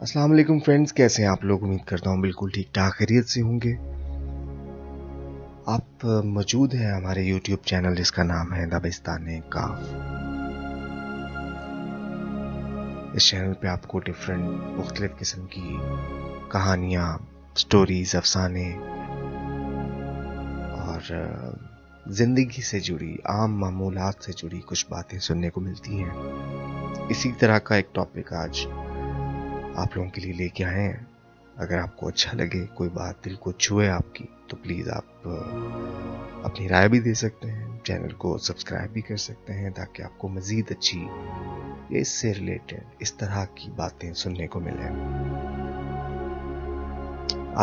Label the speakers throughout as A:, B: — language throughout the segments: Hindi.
A: अस्सलाम वालेकुम फ्रेंड्स, कैसे हैं आप लोग। उम्मीद करता हूँ बिल्कुल ठीक ठाक खैरियत से होंगे। आप मौजूद हैं हमारे YouTube चैनल जिसका नाम है दाबिस्तान-ए-काफ। इस चैनल पे आपको डिफरेंट मुख्तलिफ किस्म की कहानियाँ, स्टोरीज, अफसाने और ज़िंदगी से जुड़ी, आम मामूलात से जुड़ी कुछ बातें सुनने को मिलती हैं। इसी तरह का एक टॉपिक आज आप लोगों के लिए लेके आए हैं। अगर आपको अच्छा लगे, कोई बात दिल को छुए आपकी, तो प्लीज़ आप अपनी राय भी दे सकते हैं, चैनल को सब्सक्राइब भी कर सकते हैं ताकि आपको मज़ीद अच्छी या इससे रिलेटेड इस तरह की बातें सुनने को मिले।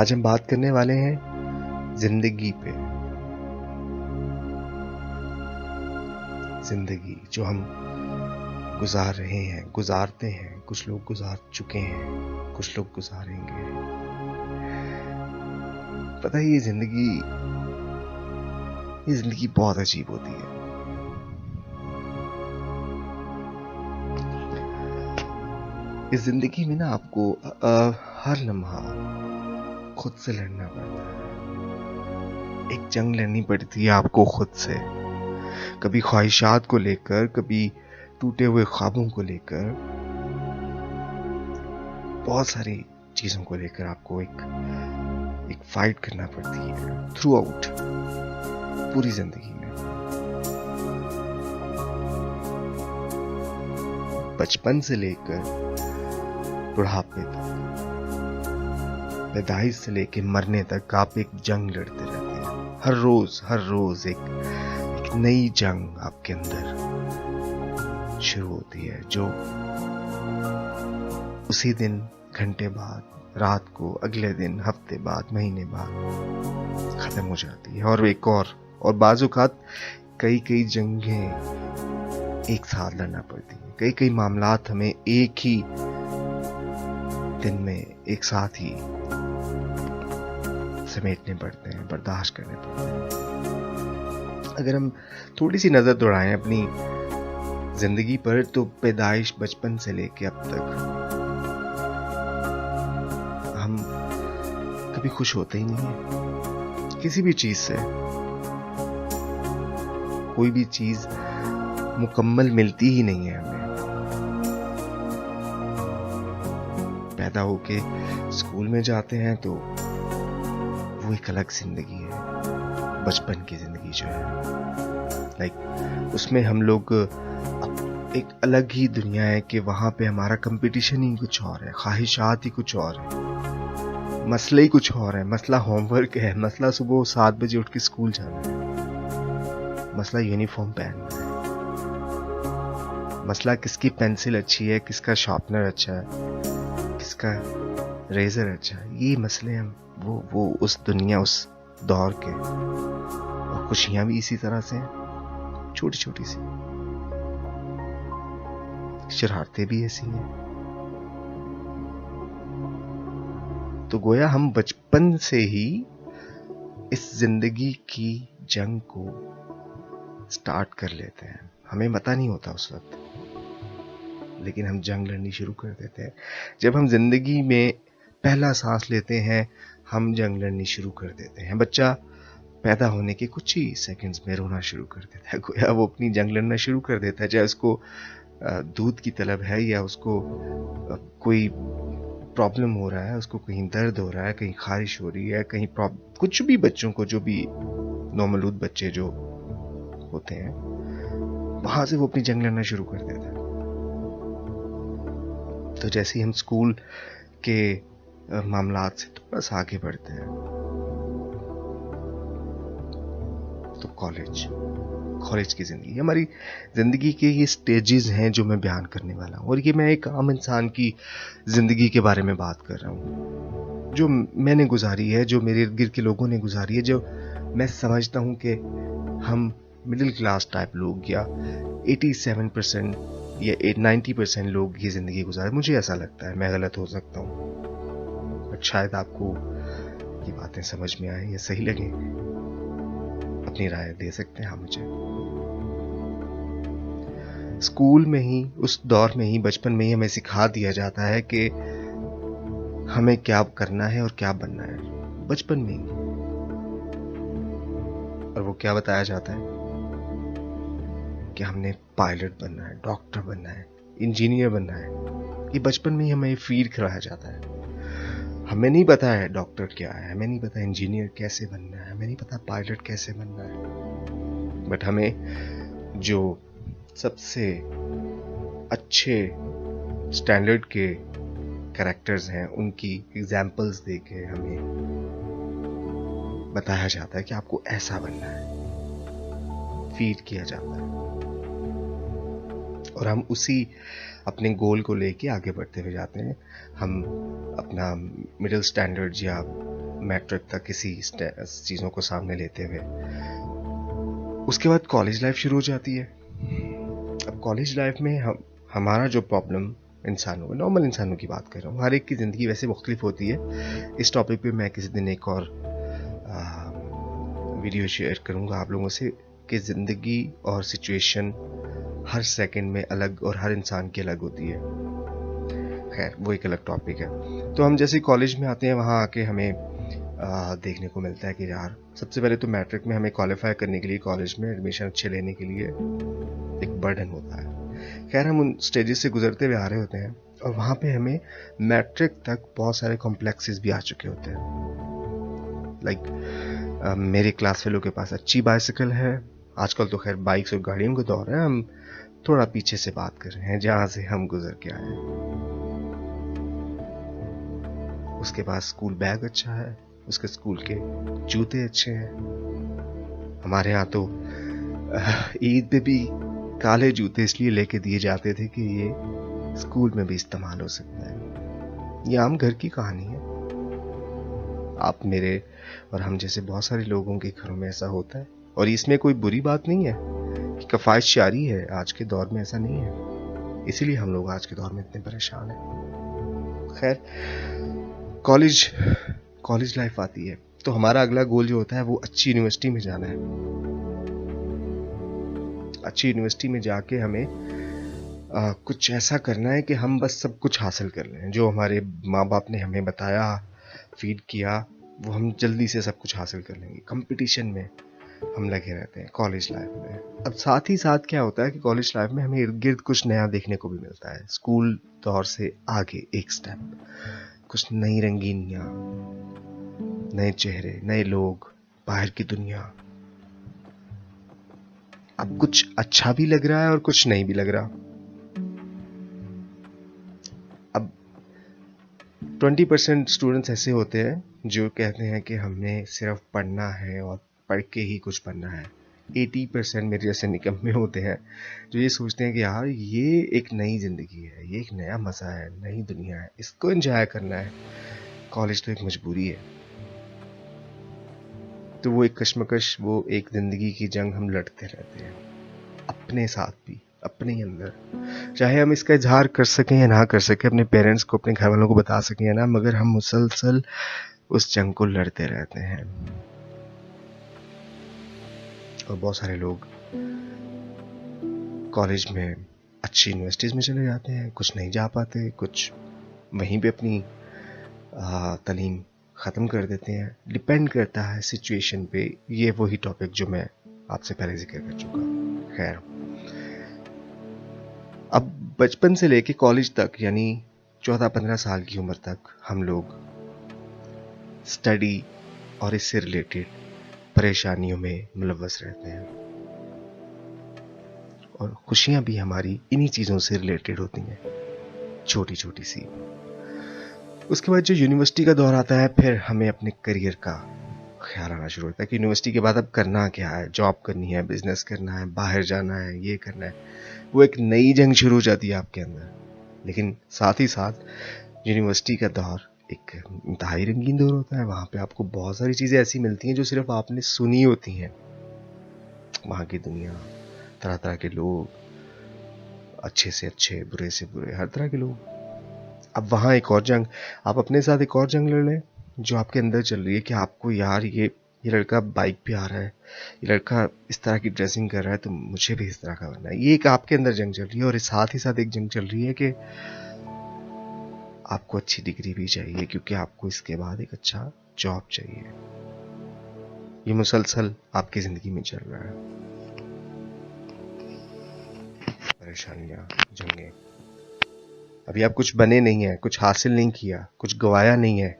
A: आज हम बात करने वाले हैं ज़िंदगी पे। ज़िंदगी जो हम गुजार रहे हैं, गुजारते हैं, कुछ लोग गुजार चुके हैं, कुछ लोग गुजारेंगे। पता है ये ज़िंदगी बहुत अजीब होती है। इस ज़िंदगी में ना आपको हर लम्हा खुद से लड़ना पड़ता है। एक जंग लड़नी पड़ती है आपको खुद से, कभी ख्वाहिशात को लेकर, कभी टूटे हुए ख्वाबों को लेकर, बहुत सारी चीज़ों को लेकर आपको एक फाइट करना पड़ती है थ्रू आउट पूरी ज़िंदगी में। बचपन से लेकर बुढ़ापे तक, पैदाइश से लेकर मरने तक आप एक जंग लड़ते रहते हैं। हर रोज एक नई जंग आपके अंदर शुरू होती है, जो उसी दिन, घंटे बाद, रात को, अगले दिन, हफ्ते बाद, महीने बाद खत्म हो जाती है। और एक और बाज़ औक़ात कई जंगें एक साथ लड़ना पड़ती हैं। कई मामलात हमें एक ही दिन में एक साथ ही समेटने पड़ते हैं, बर्दाश्त करने पड़ते हैं। अगर हम थोड़ी सी नज़र दौड़ाएं अपनी ज़िंदगी पर, तो पैदाइश, बचपन से लेके अब तक हम कभी खुश होते ही नहीं है किसी भी चीज़ से। कोई भी चीज़ मुकम्मल मिलती ही नहीं है हमें। पैदा होके स्कूल में जाते हैं तो वो एक अलग ज़िंदगी है, बचपन की ज़िंदगी जो है, उसमें हम लोग एक अलग ही दुनिया है कि वहाँ पे हमारा कंपटीशन ही कुछ और है, ख्वाहिशात ही कुछ और है, मसले ही कुछ और है। मसला होमवर्क है, मसला सुबह 7 बजे उठ के स्कूल जाना है, मसला यूनिफॉर्म पहनना है, मसला किसकी पेंसिल अच्छी है, किसका शार्पनर अच्छा है, किसका रेजर अच्छा है। ये मसले हम वो उस दुनिया, उस दौर के। और खुशियां भी इसी तरह से हैं, छोटी छोटी सी। शरारतें भी ऐसी हैं। तो गोया हम बचपन से ही इस जिंदगी की जंग को स्टार्ट कर लेते हैं। हमें पता नहीं होता उस वक्त, लेकिन हम जंग लड़नी शुरू कर देते हैं। जब हम जिंदगी में पहला सांस लेते हैं, हम जंग लड़नी शुरू कर देते हैं। बच्चा पैदा होने के कुछ ही सेकंड्स में रोना शुरू कर देता है, गोया वो अपनी जंग लड़ना शुरू कर देता है। चाहे उसको दूध की तलब है, या उसको कोई प्रॉब्लम हो रहा है, उसको कहीं दर्द हो रहा है, कहीं खारिश हो रही है, कहीं कुछ भी, बच्चों को, जो भी नौमलूद बच्चे जो होते हैं, वहां से वो अपनी जंग लड़ना शुरू कर देता है। तो जैसे ही हम स्कूल के मामलात से थोड़ा सा आगे बढ़ते हैं, तो कॉलेज की ज़िंदगी, हमारी ज़िंदगी के ये स्टेजेस हैं जो मैं बयान करने वाला हूँ। और ये मैं एक आम इंसान की ज़िंदगी के बारे में बात कर रहा हूँ, जो मैंने गुजारी है, जो मेरे इर्द गिर्द के लोगों ने गुजारी है, जो मैं समझता हूँ कि हम मिडिल क्लास टाइप लोग, या 87% या 90% लोग ये ज़िंदगी गुजारे। मुझे ऐसा लगता है, मैं गलत हो सकता हूँ, बट शायद आपको ये बातें समझ में आए या सही लगे। अपनी राय दे सकते हैं मुझे। स्कूल में ही, उस दौर में ही, बचपन में ही हमें सिखा दिया जाता है कि हमें क्या करना है और क्या बनना है बचपन में ही। और वो क्या बताया जाता है कि हमने पायलट बनना है, डॉक्टर बनना है, इंजीनियर बनना है। ये बचपन में ही हमें फीड कराया जाता है। हमें नहीं पता है डॉक्टर क्या है, हमें नहीं पता इंजीनियर कैसे बनना है, हमें नहीं पता पायलट कैसे बनना है। बट हमें जो सबसे अच्छे स्टैंडर्ड के कैरेक्टर्स हैं उनकी एग्जाम्पल्स देके हमें बताया जाता है कि आपको ऐसा बनना है, फीड किया जाता है। और हम उसी अपने गोल को लेके आगे बढ़ते हुए जाते हैं। हम अपना मिडिल स्टैंडर्ड या मैट्रिक तक किसी चीज़ों को सामने लेते हुए उसके बाद कॉलेज लाइफ शुरू हो जाती है। अब कॉलेज लाइफ में हमारा जो प्रॉब्लम इंसानों, नॉर्मल इंसानों की बात कर रहा हूँ, हर एक की ज़िंदगी वैसे मुख्तलिफ होती है। इस टॉपिक पे मैं किसी दिन एक और वीडियो शेयर करूँगा आप लोगों से कि ज़िंदगी और सिचुएशन हर सेकंड में अलग और हर इंसान की अलग होती है। खैर वो एक अलग टॉपिक है। तो हम जैसे कॉलेज में आते हैं, वहाँ आके हमें देखने को मिलता है कि यार सबसे पहले तो मैट्रिक में हमें क्वालिफाई करने के लिए कॉलेज में एडमिशन अच्छे लेने के लिए एक बर्डन होता है। खैर हम उन स्टेजेस से गुजरते हुए आ रहे होते हैं और वहाँ पे हमें मैट्रिक तक बहुत सारे कॉम्प्लेक्सेस भी आ चुके होते हैं। लाइक मेरे क्लास फेलो के पास अच्छी बाइसिकल है। आजकल तो खैर बाइक्स और गाड़ियों का दौर है। हम थोड़ा पीछे से बात कर रहे हैं जहाँ से हम गुजर के आए हैं। उसके पास स्कूल बैग अच्छा है, उसके स्कूल के जूते अच्छे हैं। हमारे यहाँ तो ईद पे भी काले जूते इसलिए लेके दिए जाते थे कि ये स्कूल में भी इस्तेमाल हो सकता है। ये आम घर की कहानी है। आप मेरे और हम जैसे बहुत सारे लोगों के घरों में ऐसा होता है और इसमें कोई बुरी बात नहीं है कि कफायश जारी है। आज के दौर में ऐसा नहीं है, इसीलिए हम लोग आज के दौर में इतने परेशान हैं। खैर कॉलेज लाइफ आती है तो हमारा अगला गोल जो होता है वो अच्छी यूनिवर्सिटी में जाना है। अच्छी यूनिवर्सिटी में जाके हमें कुछ ऐसा करना है कि हम बस सब कुछ हासिल कर लें। जो हमारे माँ बाप ने हमें बताया, फीड किया, वो हम जल्दी से सब कुछ हासिल कर लेंगे। कंपटीशन में हम लगे रहते हैं कॉलेज लाइफ में। अब साथ ही साथ क्या होता है कि कॉलेज लाइफ में हमें इर्द गिर्द कुछ नया देखने को भी मिलता है। स्कूल दौर से आगे एक स्टेप, कुछ नई रंगीनियां, नए चेहरे, नए लोग, बाहर की दुनिया। अब कुछ अच्छा भी लग रहा है और कुछ नहीं भी लग रहा। अब 20% स्टूडेंट्स ऐसे होते हैं जो कहते हैं कि हमें सिर्फ पढ़ना है और पढ़ के ही कुछ बनना है। 80% मेरे जैसे निकम्मे होते हैं जो ये सोचते हैं कि यार ये एक नई ज़िंदगी है, ये एक नया मज़ा है, नई दुनिया है, इसको एंजॉय करना है। कॉलेज तो एक मजबूरी है। तो वो एक कश्मकश, वो एक ज़िंदगी की जंग हम लड़ते रहते हैं अपने साथ भी, अपने ही अंदर। चाहे हम इसका इजहार कर सकें या ना कर सकें, अपने पेरेंट्स को, अपने घर वालों को बता सकें या ना, मगर हम मुसलसल उस जंग को लड़ते रहते हैं। और बहुत सारे लोग कॉलेज में अच्छी यूनिवर्सिटीज़ में चले जाते हैं, कुछ नहीं जा पाते, कुछ वहीं पे अपनी तालीम ख़त्म कर देते हैं। डिपेंड करता है सिचुएशन पे। ये वही टॉपिक जो मैं आपसे पहले जिक्र कर चुका। खैर अब बचपन से लेके कॉलेज तक यानी 14-15 साल की उम्र तक हम लोग स्टडी और इससे रिलेटेड परेशानियों में मुलव्वस रहते हैं और खुशियां भी हमारी इन्हीं चीज़ों से रिलेटेड होती हैं, छोटी छोटी सी। उसके बाद जो यूनिवर्सिटी का दौर आता है, फिर हमें अपने करियर का ख्याल आना शुरू होता है कि यूनिवर्सिटी के बाद अब करना क्या है। जॉब करनी है, बिजनेस करना है, बाहर जाना है, ये करना है। वो एक नई जंग शुरू हो जाती है आपके अंदर। लेकिन साथ ही साथ यूनिवर्सिटी का दौर एक इंतहाई रंगीन दौर होता है। वहाँ पे आपको बहुत सारी चीज़ें ऐसी मिलती हैं जो सिर्फ आपने सुनी होती हैं। वहाँ की दुनिया, तरह तरह के लोग, अच्छे से अच्छे, बुरे से बुरे, हर तरह के लोग। अब वहाँ एक और जंग, आप अपने साथ एक और जंग लड़ लें जो आपके अंदर चल रही है कि आपको यार ये लड़का बाइक पे आ रहा है, ये लड़का इस तरह की ड्रेसिंग कर रहा है, तो मुझे भी इस तरह का बनना है। ये एक आपके अंदर जंग चल रही है। और साथ ही साथ एक जंग चल रही है कि आपको अच्छी डिग्री भी चाहिए, क्योंकि आपको इसके बाद एक अच्छा जॉब चाहिए। ये मुसलसल आपकी जिंदगी में चल रहा है, परेशानियां, जंगें। अभी आप कुछ बने नहीं है, कुछ हासिल नहीं किया, कुछ गवाया नहीं है,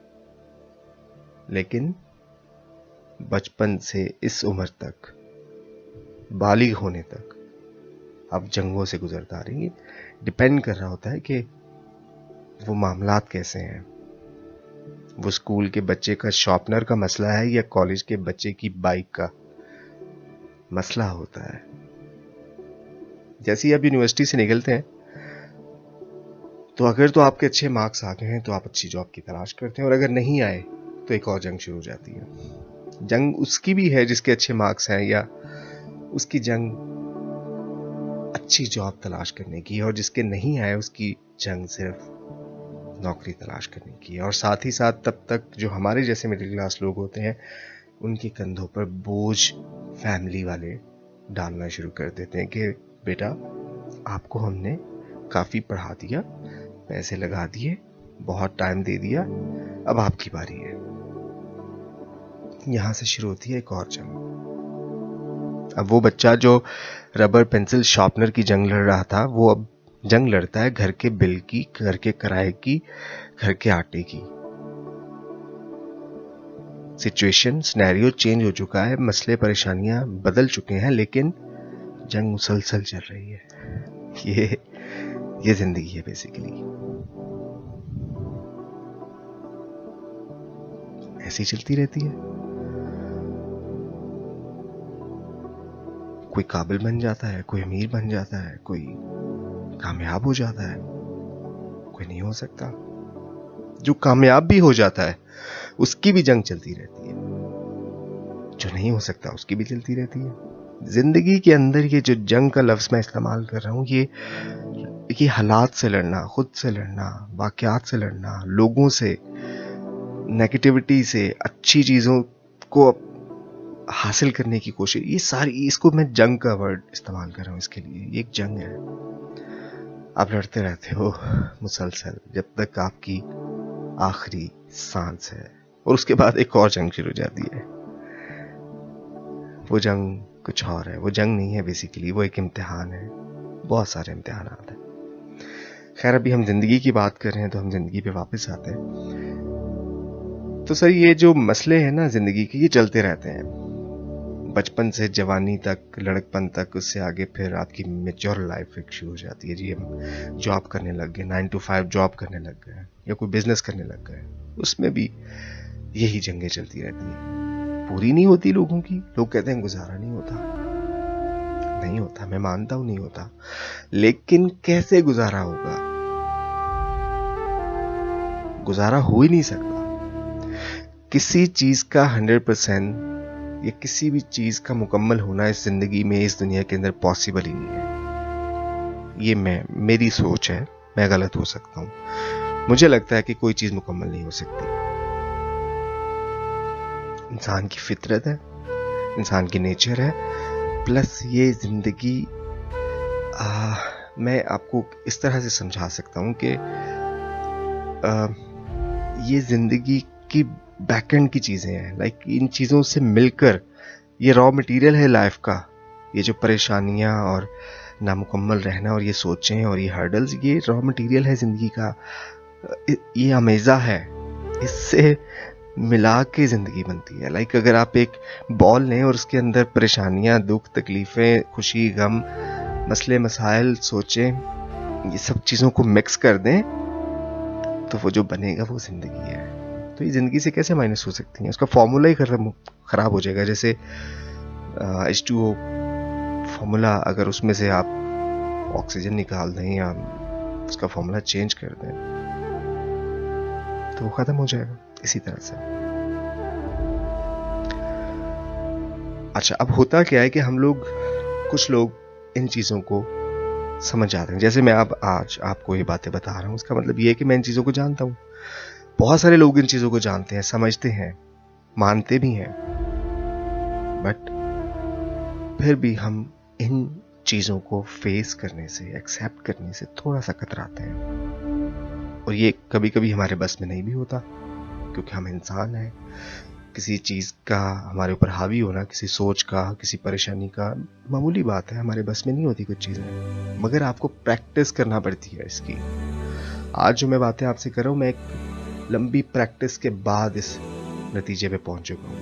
A: लेकिन बचपन से इस उम्र तक, बालिग होने तक आप जंगों से गुजरता आ रही है। डिपेंड कर रहा होता है कि वो मामलात कैसे हैं। वो स्कूल के बच्चे का शॉर्पनर का मसला है या कॉलेज के बच्चे की बाइक का मसला होता है। जैसे ही आप यूनिवर्सिटी से निकलते हैं तो अगर तो आपके अच्छे मार्क्स आ गए हैं तो आप अच्छी जॉब की तलाश करते हैं, और अगर नहीं आए तो एक और जंग शुरू हो जाती है। जंग उसकी भी है जिसके अच्छे मार्क्स हैं, या उसकी जंग अच्छी जॉब तलाश करने की है, और जिसके नहीं आए उसकी जंग सिर्फ नौकरी तलाश करने की है। और साथ ही साथ तब तक जो हमारे जैसे मिडिल क्लास लोग होते हैं उनके कंधों पर बोझ फैमिली वाले डालना शुरू कर देते हैं कि बेटा आपको हमने काफ़ी पढ़ा दिया, पैसे लगा दिए, बहुत टाइम दे दिया, अब आपकी बारी है। यहां से शुरू होती है एक और जंग। अब वो बच्चा जो रबर पेंसिल शार्पनर की जंग लड़ रहा था, वो अब जंग लड़ता है घर के बिल की, घर के किराए की, घर के आटे की। सिचुएशन, सिनेरियो चेंज हो चुका है, मसले परेशानियां बदल चुके हैं, लेकिन जंग मुसलसल चल रही है। ये जिंदगी है बेसिकली। ऐसी चलती रहती है। कोई काबिल बन जाता है, कोई अमीर बन जाता है, कोई कामयाब हो जाता है, कोई नहीं हो सकता। जो कामयाब भी हो जाता है उसकी भी जंग चलती रहती है, जो नहीं हो सकता उसकी भी चलती रहती है। जिंदगी के अंदर ये जो जंग का लफ्ज मैं इस्तेमाल कर रहा हूं, ये हालात से लड़ना, खुद से लड़ना, वाकयात से लड़ना, लोगों से, नेगेटिविटी से, अच्छी चीजों को हासिल करने की कोशिश, ये सारी, इसको मैं जंग का वर्ड इस्तेमाल कर रहा हूं इसके लिए। ये एक जंग है। आप लड़ते रहते हो मुसलसल जब तक आपकी आखिरी सांस है, और उसके बाद एक और जंग शुरू हो जाती है। वो जंग कुछ और है, वो जंग नहीं है बेसिकली, वो एक इम्तिहान है। बहुत सारे इम्तिहान आते हैं। खैर, अभी हम जिंदगी की बात कर रहे हैं तो हम जिंदगी पे वापस आते हैं। तो सर, ये जो मसले हैं ना जिंदगी के, ये चलते रहते हैं बचपन से जवानी तक, लड़कपन तक, उससे आगे फिर आपकी मेच्योर लाइफ एक शुरू हो जाती है। जी, हम जॉब करने लग गए, 9 to 5 जॉब करने लग गए, या कोई बिजनेस करने लग गए, उसमें भी यही जंगें चलती रहती हैं। पूरी नहीं होती लोगों की। लोग कहते हैं गुजारा नहीं होता, नहीं होता, मैं मानता हूं नहीं होता, लेकिन कैसे गुजारा होगा? गुजारा हो ही नहीं सकता। किसी चीज का 100% या किसी भी चीज का मुकम्मल होना इस जिंदगी में, इस दुनिया के अंदर पॉसिबल ही नहीं है। ये मेरी सोच है, मैं गलत हो सकता हूं। मुझे लगता है कि कोई चीज मुकम्मल नहीं हो सकती। इंसान की फितरत है, इंसान की नेचर है, प्लस ये जिंदगी, मैं आपको इस तरह से समझा सकता हूं कि ये जिंदगी की बैकएंड की चीजें हैं। लाइक इन चीजों से मिलकर ये रॉ मटेरियल है लाइफ का। ये जो परेशानियां और नामुकम्मल रहना और ये सोचें और ये हर्डल्स, ये रॉ मटेरियल है जिंदगी का। ये अमेज़ा है, इससे मिला के जिंदगी बनती है। लाइक अगर आप एक बॉल लें और उसके अंदर परेशानियां, दुख, तकलीफें, खुशी, गम, मसले मसाइल, सोचें, ये सब चीजों को मिक्स कर दें तो वो जो बनेगा वो जिंदगी है। तो ये जिंदगी से कैसे माइनस हो सकती है? उसका फॉर्मूला ही खराब हो जाएगा। जैसे H2O फॉर्मूला, अगर उसमें से आप ऑक्सीजन निकाल दें या उसका फॉर्मूला चेंज कर दें तो वो खत्म हो जाएगा। इसी तरह से अच्छा, अब होता क्या है कि हम लोग, कुछ लोग इन चीजों को समझ जाते हैं। जैसे मैं आज आपको ये बातें बता रहा हूं, उसका मतलब ये है कि मैं इन चीजों को जानता हूं। बहुत सारे लोग इन चीजों को जानते हैं, समझते हैं, मानते भी हैं, बट फिर भी हम इन चीजों को फेस करने से, एक्सेप्ट करने से थोड़ा सा कतराते हैं। और ये कभी कभी हमारे बस में नहीं भी होता, क्योंकि हम इंसान हैं। किसी चीज़ का हमारे ऊपर हावी होना, किसी सोच का, किसी परेशानी का, मामूली बात है, हमारे बस में नहीं होती कुछ चीज़ें, मगर आपको प्रैक्टिस करना पड़ती है इसकी। आज जो मैं बातें आपसे कर रहा हूँ, मैं एक लंबी प्रैक्टिस के बाद इस नतीजे पे पहुंच चुका हूँ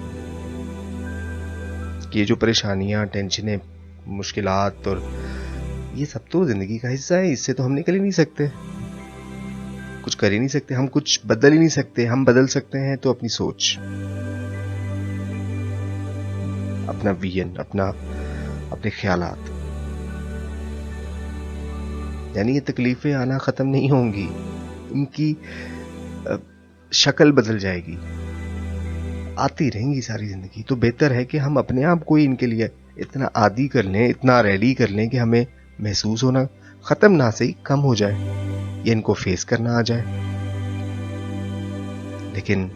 A: कि ये जो परेशानियां, टेंशनें, मुश्किलात और ये सब तो जिंदगी का हिस्सा है। इससे तो हम निकल ही नहीं सकते, कुछ कर ही नहीं सकते, हम कुछ बदल ही नहीं सकते। हम बदल सकते हैं तो अपनी सोच, अपना विजन, अपने ख्यालात। यानी ये तकलीफें आना खत्म नहीं होंगी, इनकी शक्ल बदल जाएगी, आती रहेंगी सारी जिंदगी। तो बेहतर है कि हम अपने आप को इनके लिए इतना आदी कर लें, इतना रेडी कर लें कि हमें महसूस होना खत्म ना सही कम हो जाए, या इनको फेस करना आ जाए। लेकिन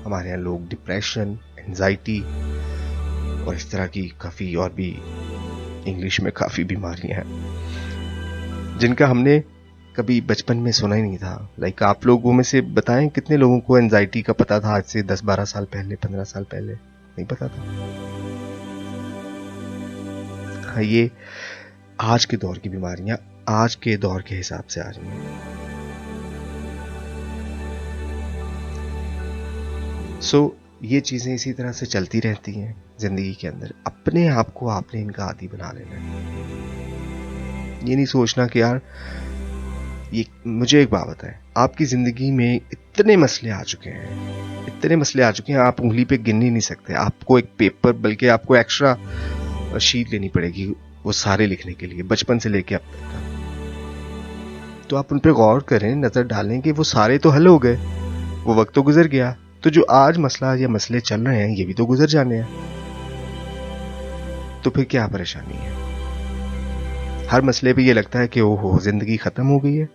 A: हमारे यहाँ लोग डिप्रेशन, एंजाइटी और इस तरह की काफ़ी और भी इंग्लिश में काफ़ी बीमारियां हैं जिनका हमने कभी बचपन में सुना ही नहीं था। लाइक आप लोगों में से बताएं कितने लोगों को एंजाइटी का पता था आज से 10-12 साल पहले, 15 साल पहले? नहीं पता था। हाँ, ये आज के दौर की बीमारियां आज के दौर के हिसाब से आ रही हैं। ये चीजें इसी तरह से चलती रहती हैं जिंदगी के अंदर। अपने आप को आपने इनका आदी बना लेना है। ये नहीं सोचना कि यार ये, मुझे एक बात बताएं, आपकी जिंदगी में इतने मसले आ चुके हैं, आप उंगली पे गिन ही नहीं सकते। आपको एक पेपर, बल्कि आपको एक्स्ट्रा शीट लेनी पड़ेगी वो सारे लिखने के लिए, बचपन से लेके अब तक। तो आप उन पे गौर करें, नजर डालें कि वो सारे तो हल हो गए, वो वक्त तो गुजर गया। तो जो आज मसला या मसले चल रहे हैं, ये भी तो गुजर जाने हैं। तो फिर क्या परेशानी है? हर मसले पे ये लगता है कि ओहो जिंदगी खत्म हो गई है,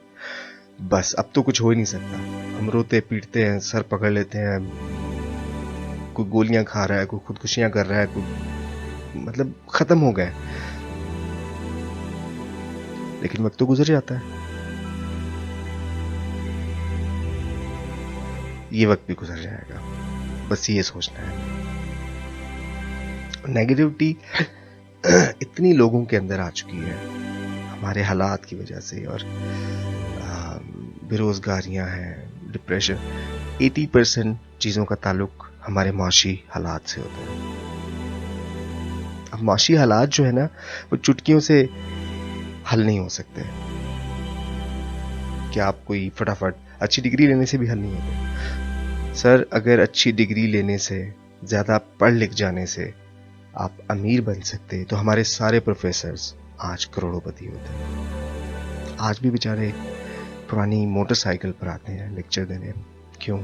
A: बस अब तो कुछ हो ही नहीं सकता। हम रोते पीटते हैं, सर पकड़ लेते हैं, कोई गोलियां खा रहा है, कोई खुदकुशियां कर रहा है, कोई मतलब खत्म हो गए। लेकिन वक्त तो गुजर जाता है, ये वक्त भी गुजर जाएगा, बस ये सोचना है। नेगेटिविटी इतनी लोगों के अंदर आ चुकी है हमारे हालात की वजह से, और बेरोजगारियां हैं, डिप्रेशन। 80% चीजों का ताल्लुक हमारे माशी हालात से होता है। अब माशी हालात जो है ना, वो चुटकियों से हल नहीं हो सकते। क्या आप कोई फटाफट अच्छी डिग्री लेने से भी हल नहीं होते? सर, अगर अच्छी डिग्री लेने से, ज्यादा पढ़ लिख जाने से आप अमीर बन सकते, तो हमारे सारे प्रोफेसर्स आज करोड़पति होते। आज भी बेचारे पुरानी मोटरसाइकिल पर आते हैं लेक्चर देने। क्यों?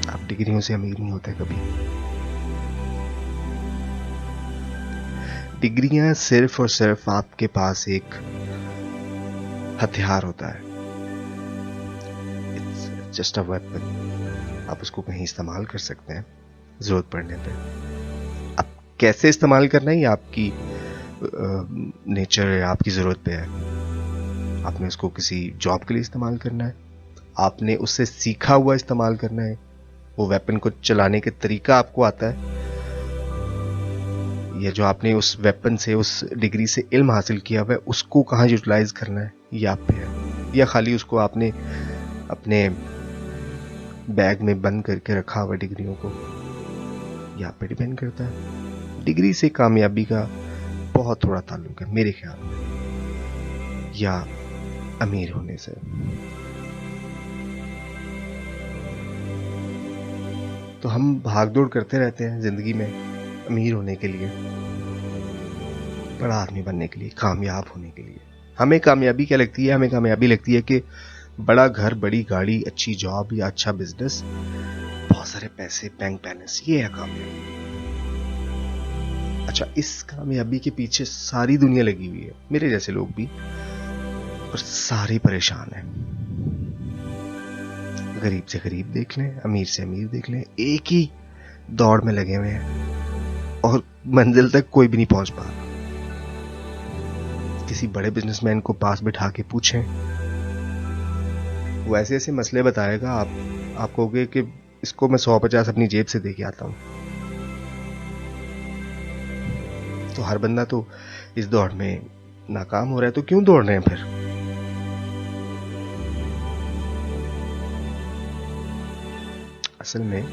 A: आप डिग्रियों से अमीर नहीं होते कभी। डिग्रियां सिर्फ और सिर्फ आपके पास एक हथियार होता है, इट्स जस्ट अ वेपन। आप उसको कहीं इस्तेमाल कर सकते हैं जरूरत पड़ने पे। अब कैसे इस्तेमाल करना है ये आपकी नेचर है, आपकी जरूरत पे है। आपने उसको किसी जॉब के लिए इस्तेमाल करना है, आपने उससे सीखा हुआ इस्तेमाल करना है, वो वेपन को चलाने के तरीका आपको आता है, या जो आपने उस वेपन से, उस डिग्री से इल्म हासिल किया हुआ है, उसको कहाँ यूटिलाइज करना है ये आप पे है। या खाली उसको आपने अपने बैग में बंद करके रखा हुआ डिग्रियों को, ये आप पे डिपेंड करता है। डिग्री से कामयाबी का बहुत थोड़ा ताल्लुक है मेरे ख्याल में, या अमीर होने से। तो हम भागदौड़ करते रहते हैं जिंदगी में अमीर होने के लिए, बड़ा आदमी बनने के लिए, कामयाब होने के लिए। हमें कामयाबी क्या लगती है? हमें कामयाबी लगती है कि बड़ा घर, बड़ी गाड़ी, अच्छी जॉब या अच्छा बिजनेस, बहुत सारे पैसे, बैंक बैलेंस, ये है कामयाबी। अच्छा, इस कामयाबी के पीछे सारी दुनिया लगी हुई है, मेरे जैसे लोग भी, और सारे परेशान हैं। गरीब से गरीब देख लें, अमीर से अमीर देख लें, एक ही दौड़ में लगे हुए हैं और मंजिल तक कोई भी नहीं पहुंच पा रहा। किसी बड़े बिजनेसमैन को पास बिठा के पूछें, वो ऐसे ऐसे मसले बताएगा, आप कहोगे कि इसको मैं 150 अपनी जेब से दे के आता हूं। तो हर बंदा तो इस दौड़ में नाकाम हो रहा है, तो क्यों दौड़ रहे हैं फिर? असल में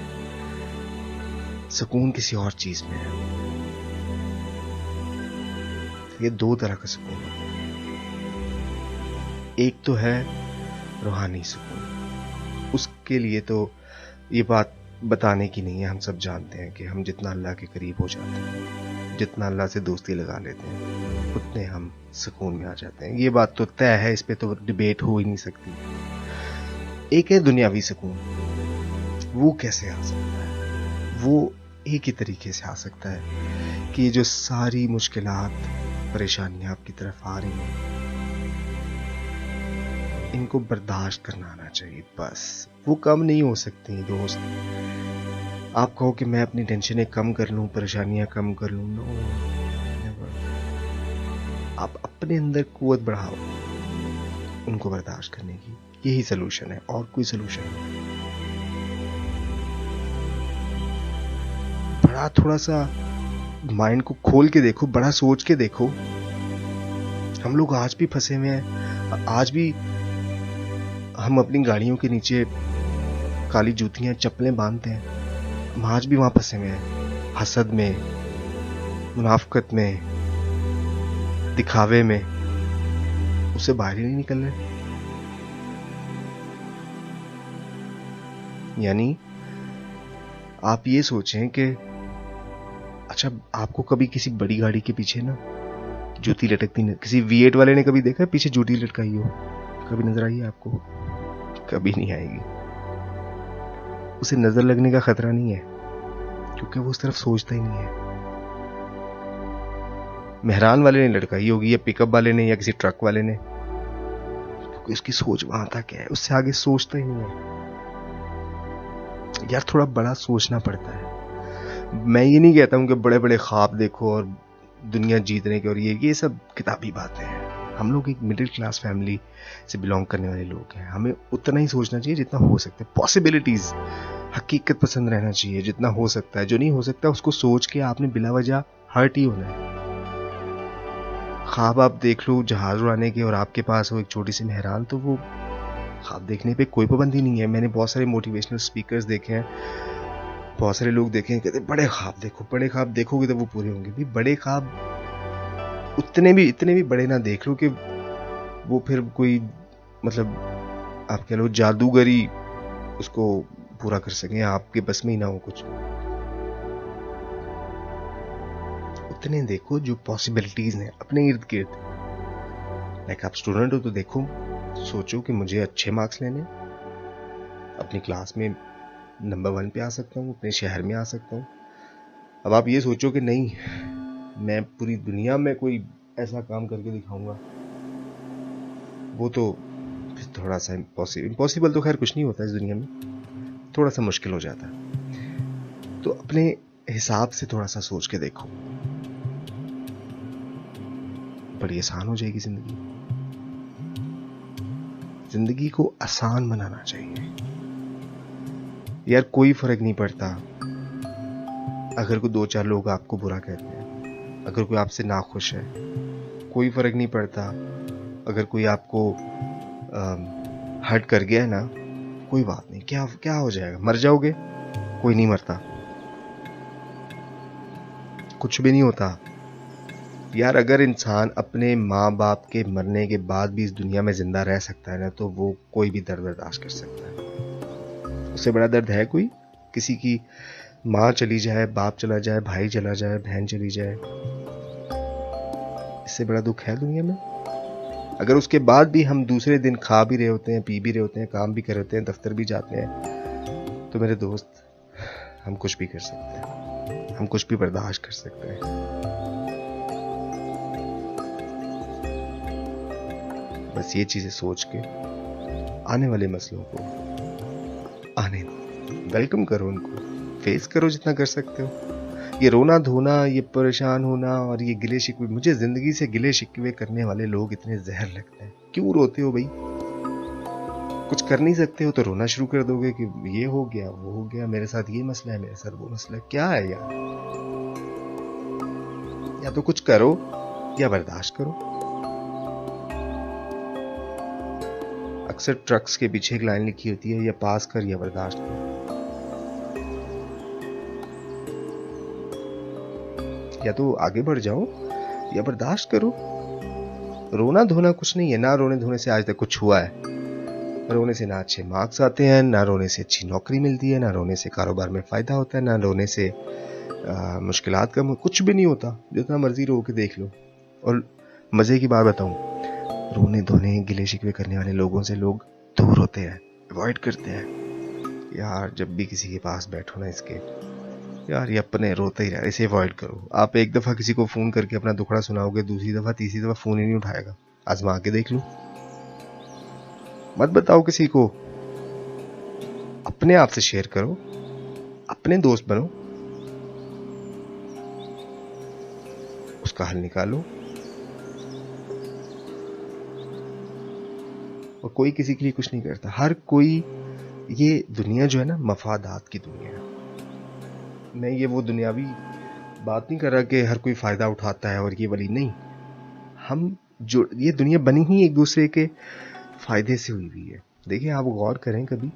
A: सुकून किसी और चीज में है। ये दो तरह का सुकून है। एक तो है रूहानी सुकून, उसके लिए तो ये बात बताने की नहीं है। हम सब जानते हैं कि हम जितना अल्लाह के करीब हो जाते हैं, जितना अल्लाह से दोस्ती लगा लेते हैं, उतने हम सुकून में आ जाते हैं। ये बात तो तय है, इस पे तो डिबेट हो ही नहीं सकती। एक है दुनियावी सुकून। वो कैसे आ सकता है? वो एक ही तरीके से आ सकता है कि ये जो सारी मुश्किलात, परेशानियां आपकी तरफ आ रही हैं, इनको बर्दाश्त करना आना चाहिए। बस वो कम नहीं हो सकती दोस्त। आप कहो कि मैं अपनी टेंशनें कम कर लूं, परेशानियां कम कर लूं, नो नेवर। आप अपने अंदर कुव्वत बढ़ाओ उनको बर्दाश्त करने की। यही सोल्यूशन है, और कोई सोल्यूशन नहीं। बड़ा थोड़ा सा माइंड को खोल के देखो, बड़ा सोच के देखो। हम लोग आज भी फंसे हुए हैं। आज भी हम अपनी गाड़ियों के नीचे काली जूतियां, चप्पलें बांधते हैं। हम आज भी वहां फंसे हुए हैं, हसद में, मुनाफकत में, दिखावे में। उससे बाहर ही नहीं निकल रहे। यानी आप ये सोचें कि अच्छा, आपको कभी किसी बड़ी गाड़ी के पीछे ना जूती लटकती नहीं, किसी V8 वाले ने कभी देखा है पीछे जूती लटकाई हो? कभी नजर आई है आपको? कभी नहीं आएगी। उसे नजर लगने का खतरा नहीं है, क्योंकि वो उस तरफ सोचता ही नहीं है। मेहरान वाले ने लटकाई होगी, या पिकअप वाले ने, या किसी ट्रक वाले ने, क्योंकि उसकी सोच वहां तक है, उससे आगे सोचता ही नहीं है। यार थोड़ा बड़ा सोचना पड़ता है। मैं ये नहीं कहता हूं कि बड़े बड़े ख्वाब देखो और दुनिया जीतने के, और ये सब किताबी बातें हैं। हम लोग एक मिडिल क्लास फैमिली से बिलोंग करने वाले लोग हैं। हमें उतना ही सोचना चाहिए जितना हो सकता है। पॉसिबिलिटीज, हकीकत पसंद रहना चाहिए जितना हो सकता है। जो नहीं हो सकता उसको सोच के आपने बिला वजह हर्ट ही होना है। ख्वाब आप देख लो जहाज उड़ाने के, और आपके पास हो एक छोटी सी मेहरान, तो वो ख्वाब देखने पे कोई पाबंदी नहीं है। मैंने बहुत सारे मोटिवेशनल स्पीकर्स देखे हैं, बहुत सारे लोग देखे हैं, कहते बड़े ख्वाब देखो, बड़े ख्वाब देखोगे तो वो पूरे होंगे। भी बड़े ख्वाब इतने भी बड़े ना देख लो कि वो फिर कोई, मतलब आप कह लो जादूगरी उसको पूरा कर सकें, आपके बस में ही ना हो कुछ। उतने देखो जो पॉसिबिलिटीज हैं अपने इर्द गिर्द। लाइक आप स्टूडेंट हो तो देखो, सोचो कि मुझे अच्छे मार्क्स लेने, अपनी क्लास में नंबर 1 पे आ सकता हूँ, अपने शहर में आ सकता हूँ। अब आप ये सोचो कि नहीं, मैं पूरी दुनिया में कोई ऐसा काम करके दिखाऊंगा, वो तो फिर थोड़ा सा इम्पॉसिबल तो खैर कुछ नहीं होता इस दुनिया में, थोड़ा सा मुश्किल हो जाता है। तो अपने हिसाब से थोड़ा सा सोच के देखो, बड़ी आसान हो जाएगी जिंदगी। जिंदगी को आसान बनाना चाहिए यार। कोई फर्क नहीं पड़ता अगर कोई 2-4 लोग आपको बुरा कहते हैं, अगर कोई आपसे नाखुश है, कोई फर्क नहीं पड़ता अगर कोई आपको हर्ट कर गया है ना, कोई बात नहीं। क्या हो जाएगा? मर जाओगे? कोई नहीं मरता, कुछ भी नहीं होता यार। अगर इंसान अपने माँ बाप के मरने के बाद भी इस दुनिया में जिंदा रह सकता है ना, तो वो कोई भी दर्द बर्दाश्त कर सकता है। उससे बड़ा दर्द है कोई? किसी की माँ चली जाए, बाप चला जाए, भाई चला जाए, बहन चली जाए, इससे बड़ा दुख है दुनिया में? अगर उसके बाद भी हम दूसरे दिन खा भी रहे होते हैं, पी भी रहे होते हैं, काम भी कर रहे होते हैं, दफ्तर भी जाते हैं, तो मेरे दोस्त हम कुछ भी कर सकते हैं, हम कुछ भी बर्दाश्त कर सकते हैं। बस ये चीजें सोच के आने वाले मसलों को आने दो, वेलकम करो, उनको फेस करो जितना कर सकते हो। ये रोना धोना, ये परेशान होना और ये गिले शिकवे, मुझे जिंदगी से गिले शिकवे करने वाले लोग इतने जहर लगते हैं। क्यों रोते हो भाई? कुछ कर नहीं सकते हो तो रोना शुरू कर दोगे कि ये हो गया, वो हो गया, मेरे साथ ये मसला है, मेरे साथ वो मसला है। क्या है यार? या तो कुछ करो या बर्दाश्त करो। अक्सर ट्रक्स के पीछे एक लाइन लिखी होती है, या पास कर या बर्दाश्त कर। या तो आगे बढ़ जाओ या बर्दाश्त करो। रोना धोना कुछ नहीं है। ना रोने धोने से आज तक कुछ हुआ है। रोने से ना अच्छे मार्क्स आते हैं, ना रोने से अच्छी नौकरी मिलती है, ना रोने से कारोबार में फायदा होता है, ना रोने से मुश्किलात कम, कुछ भी नहीं होता। जितना मर्जी रो के देख लो। और मजे की बात बताऊं, रोने धोने गिले शिकवे करने वाले लोगों से लोग दूर होते हैं, अवॉइड करते हैं। यार जब भी किसी के पास बैठो ना, इसके यार ये अपने रोते ही रहे, इसे अवॉइड करो। आप एक दफा किसी को फोन करके अपना दुखड़ा सुनाओगे, दूसरी दफा तीसरी दफा फोन ही नहीं उठाएगा। आजमा के देख लो। मत बताओ किसी को, अपने आप से शेयर करो, अपने दोस्त बनो, उसका हल निकालो। और कोई किसी के लिए कुछ नहीं करता। हर कोई, ये दुनिया जो है ना, मफादात की दुनिया है। मैं ये वो दुनियावी बात नहीं कर रहा कि हर कोई फायदा उठाता है और ये वाली नहीं। हम जो, ये दुनिया बनी ही एक दूसरे के फायदे से हुई हुई है। देखिए आप गौर करें कभी,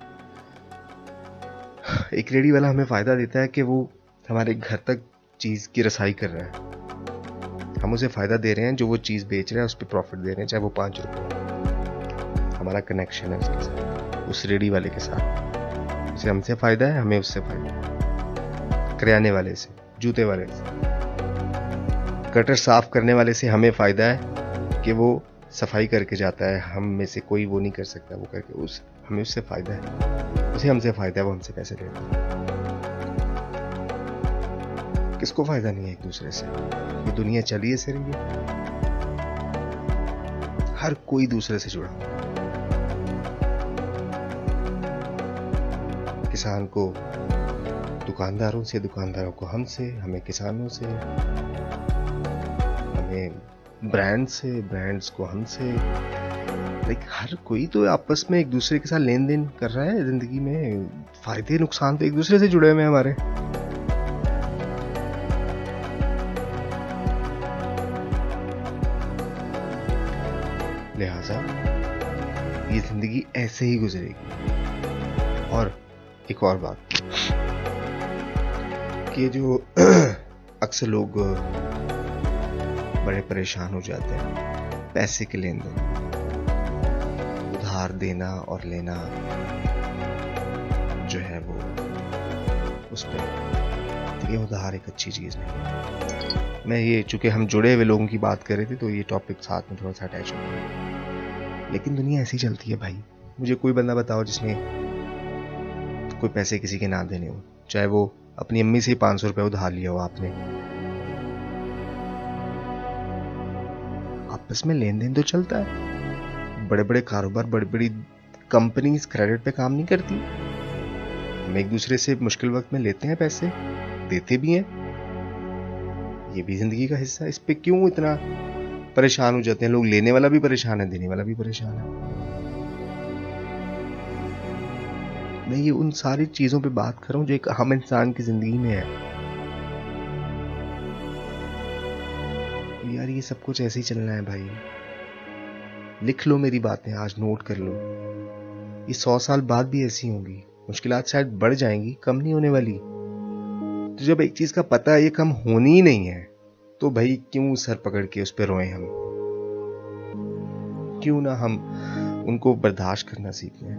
A: एक रेडी वाला हमें फायदा देता है कि वो हमारे घर तक चीज की रसाई कर रहा है। हम उसे फायदा दे रहे हैं, जो वो चीज बेच रहा है उस पर प्रॉफिट दे रहे हैं, चाहे वो 5 रुपए। हमारा कनेक्शन है उसके साथ, उस रेडी वाले के साथ। उसे हमसे फायदा है, हमें उससे फायदा है। करियाने वाले से, जूते वाले से, गटर साफ करने वाले से हमें फायदा है कि वो सफाई करके जाता है। हम में से कोई वो नहीं कर सकता, वो करके हमें उससे फायदा है। उसे हमसे फायदा है, वो हमसे पैसे लेता है। किसको फायदा नहीं है एक दूसरे से? ये दुनिया चली ऐसे रही है। हर कोई दूसरे से जुड़ा। किसान को दुकानदारों से, दुकानदारों को हमसे, हमें किसानों से, हमें ब्रांड से, ब्रांड्स को हमसे। लाइक हर कोई तो आपस में एक दूसरे के साथ लेन देन कर रहा है जिंदगी में। फायदे नुकसान तो एक दूसरे से जुड़े हुए हैं हमारे। लिहाजा ये जिंदगी ऐसे ही गुजरेगी। और एक और बात कि जो अक्सर लोग बड़े परेशान हो जाते हैं पैसे के लेन देन, उधार देना और लेना जो है वो, उस पर। ये उधार एक अच्छी चीज नहीं। मैं ये, चूंकि हम जुड़े हुए लोगों की बात कर रहे थे तो ये टॉपिक साथ में थोड़ा सा अटैच हो गया। लेकिन दुनिया ऐसी चलती है भाई। मुझे कोई बंदा बताओ जिसने कोई पैसे किसी के ना देने हो, चाहे वो अपनी अम्मी से 500 रुपए उधार लिया हो आपने। आपस में लेन देन तो चलता है। बड़े बड़े कारोबार, बड़ी बड़ी कंपनीज क्रेडिट पे काम नहीं करती। हम एक दूसरे से मुश्किल वक्त में लेते हैं पैसे, देते भी हैं। ये भी जिंदगी का हिस्सा है। इस पे क्यों इतना परेशान हो जाते हैं लोग? लेने वाला भी परेशान है, देने वाला भी परेशान है। मैं ये उन सारी चीजों पे बात कर रहा हूं जो एक आम इंसान की जिंदगी में है। यार ये सब कुछ ऐसे ही चलना है भाई। लिख लो मेरी बातें, आज नोट कर लो। ये 100 साल बाद भी ऐसी होंगी। मुश्किलात शायद बढ़ जाएंगी, कम नहीं होने वाली। तो जब एक चीज का पता है ये कम होनी ही नहीं है, तो भाई क्यों सर पकड़ के उस पर रोए हम? क्यों ना हम उनको बर्दाश्त करना सीख लें?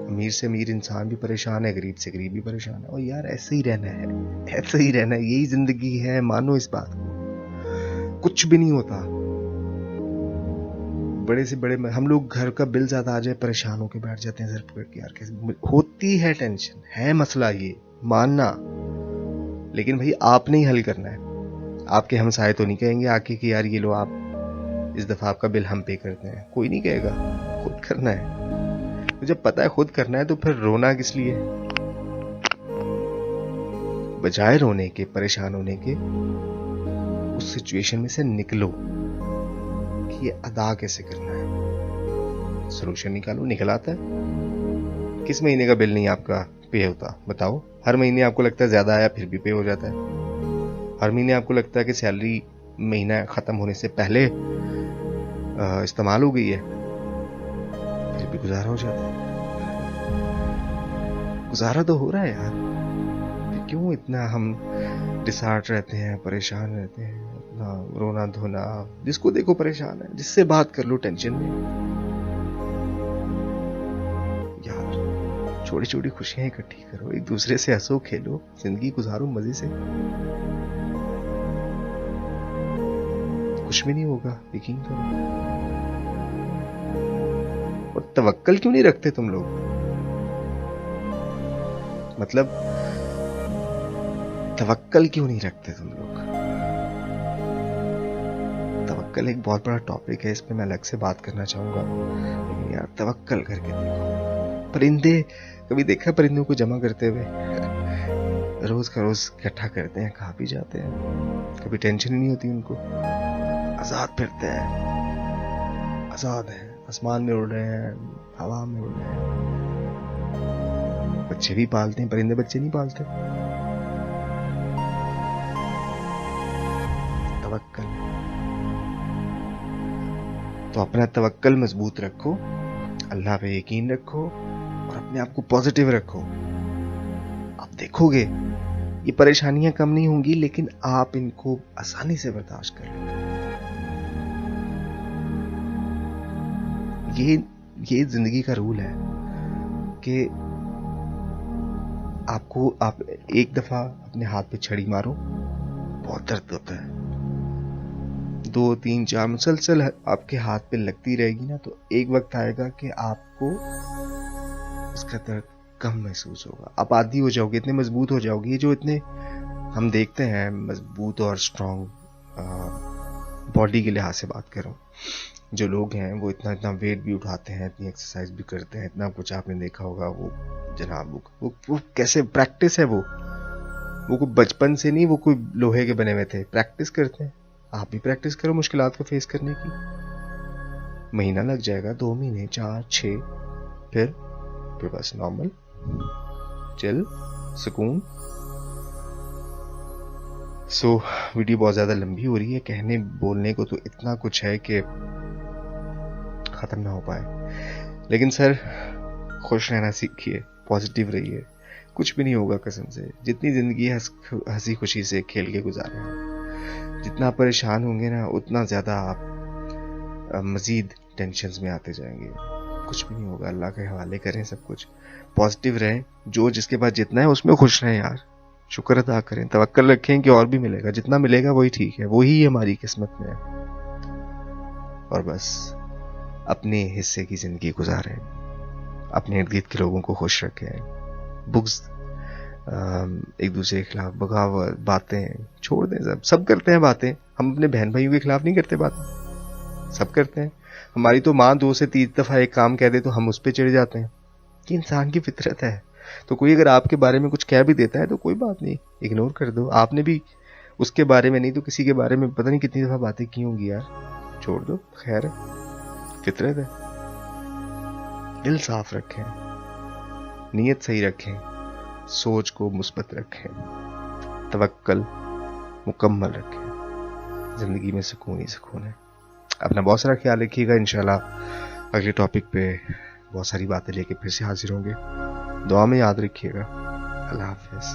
A: अमीर से अमीर इंसान भी परेशान है, गरीब से गरीब भी परेशान है। और यार ऐसे ही रहना है, ऐसे ही रहना है। यही जिंदगी है, मानो इस बात को। कुछ भी नहीं होता। बड़े से बड़े हम लोग, घर का बिल ज्यादा आ जाए परेशान होकर बैठ जाते हैं सर पकड़ के। यार कैसे होती है, टेंशन है, मसला ये मानना। लेकिन भाई आपने ही हल करना है। आपके हमसाये तो नहीं कहेंगे आके कि यार ये लो आप, इस दफा आपका बिल हम पे करते हैं। कोई नहीं कहेगा, खुद करना है। तो जब पता है खुद करना है तो फिर रोना किस लिए? बजाय रोने के, परेशान होने के, उस सिचुएशन में से निकलो कि ये अदा कैसे करना है। सॉल्यूशन निकालो। निकल आता है। किस महीने का बिल नहीं आपका पे होता बताओ? हर महीने आपको लगता है ज्यादा आया फिर भी पे हो जाता है। हर महीने आपको लगता है कि सैलरी महीना खत्म होने से पहले इस्तेमाल हो गई है, फिर भी गुजारा हो जाता है। गुजारा तो हो रहा है यार, फिर क्यों इतना हम डिसहार्ट रहते हैं, परेशान रहते हैं, इतना रोना धोना। जिसको देखो परेशान है, जिससे बात कर लो टेंशन में। यार छोटी छोटी खुशियां इकट्ठी करो, एक दूसरे से हंसो खेलो, जिंदगी गुजारो मजे से। कुछ भी नहीं होगा, यकीन करो। और तवक्कल क्यों नहीं रखते तुम लोग? मतलब तवक्कल क्यों नहीं रखते तुम लोग? तवक्कल एक बहुत बड़ा टॉपिक है, इस पे मैं अलग से बात करना चाहूंगा। लेकिन यार तवक्कल करके देखो। परिंदे, कभी देखा परिंदों को जमा करते हुए? रोज का रोज इकट्ठा करते हैं, खा भी जाते हैं, कभी टेंशन ही नहीं होती उनको। आजाद फिरते हैं, आजाद हैं, आसमान में उड़ रहे हैं, हवा में उड़ रहे हैं। बच्चे भी पालते हैं, परिंदे बच्चे नहीं पालते। तवक्कल। तो अपना तवक्कल मजबूत रखो, अल्लाह पे यकीन रखो और अपने आप को पॉजिटिव रखो। आप देखोगे ये परेशानियां कम नहीं होंगी, लेकिन आप इनको आसानी से बर्दाश्त कर लोगे। ये जिंदगी का रूल है कि आप एक दफा अपने हाथ पे छड़ी मारो, बहुत दर्द होता है। 2, 3, 4 मुसलसल आपके हाथ पे लगती रहेगी ना, तो एक वक्त आएगा कि आपको उसका दर्द कम महसूस होगा। आप आदी हो जाओगे, इतने मजबूत हो जाओगे। ये जो इतने हम देखते हैं मजबूत और स्ट्रांग, बॉडी के लिहाज से बात कर रहा हूँ, जो लोग हैं वो इतना वेट भी उठाते हैं, इतनी एक्सरसाइज भी करते हैं, इतना कुछ आपने देखा होगा। वो जनाब वो कैसे प्रैक्टिस है, वो कोई बचपन से नहीं, वो कोई लोहे के बने हुए थे, प्रैक्टिस करते हैं। आप भी प्रैक्टिस करो मुश्किलात को फेस करने की। महीना लग जाएगा, 2 महीने, 4, 6, फिर बस नॉर्मल, चिल, सुकून। वीडियो बहुत ज्यादा लंबी हो रही है, कहने बोलने को तो इतना कुछ है कि खत्म ना हो पाए। लेकिन सर, खुश रहना सीखिए, पॉजिटिव रहिए, कुछ भी नहीं होगा कसम से। जितनी जिंदगी हंसी खुशी से खेल के गुजारे हैं, जितना परेशान होंगे ना, उतना ज्यादा आप मजीद टेंशन्स में आते जाएंगे। कुछ भी नहीं होगा, अल्लाह के हवाले करें सब कुछ, पॉजिटिव रहें, जो जिसके पास जितना है उसमें खुश रहें यार, शुक्र अदा करें, तवक्कल रखें कि और भी मिलेगा, जितना मिलेगा वही ठीक है, वही हमारी किस्मत में है। और बस अपने हिस्से की जिंदगी गुजारें, अपने इर्द गिर्द के लोगों को खुश रखें, बुग्ज, एक दूसरे के खिलाफ बगावत, बातें छोड़ दें। सब करते हैं बातें, हम अपने बहन भाइयों के खिलाफ नहीं करते बातें, सब करते हैं। हमारी तो माँ 2 से 3 दफा एक काम कह दे तो हम उस पर चिढ़ जाते हैं। ये इंसान की फितरत है। तो कोई अगर आपके बारे में कुछ कह भी देता है तो कोई बात नहीं, इग्नोर कर दो। आपने भी उसके बारे में नहीं तो किसी के बारे में पता नहीं कितनी दफा बातें की होंगी यार, छोड़ दो, खैर है, फितरत है। दिल साफ रखें, नीयत सही रखें, सोच को मुस्बत रखें, तवक्कल मुकम्मल रखें, जिंदगी में सुकून ही सुकून है। अपना बहुत सारा ख्याल रखिएगा। इंशाल्लाह अगले टॉपिक पे बहुत सारी बातें लेके फिर से हाजिर होंगे। दुआ में याद रखिएगा। अल्लाह हाफिज़।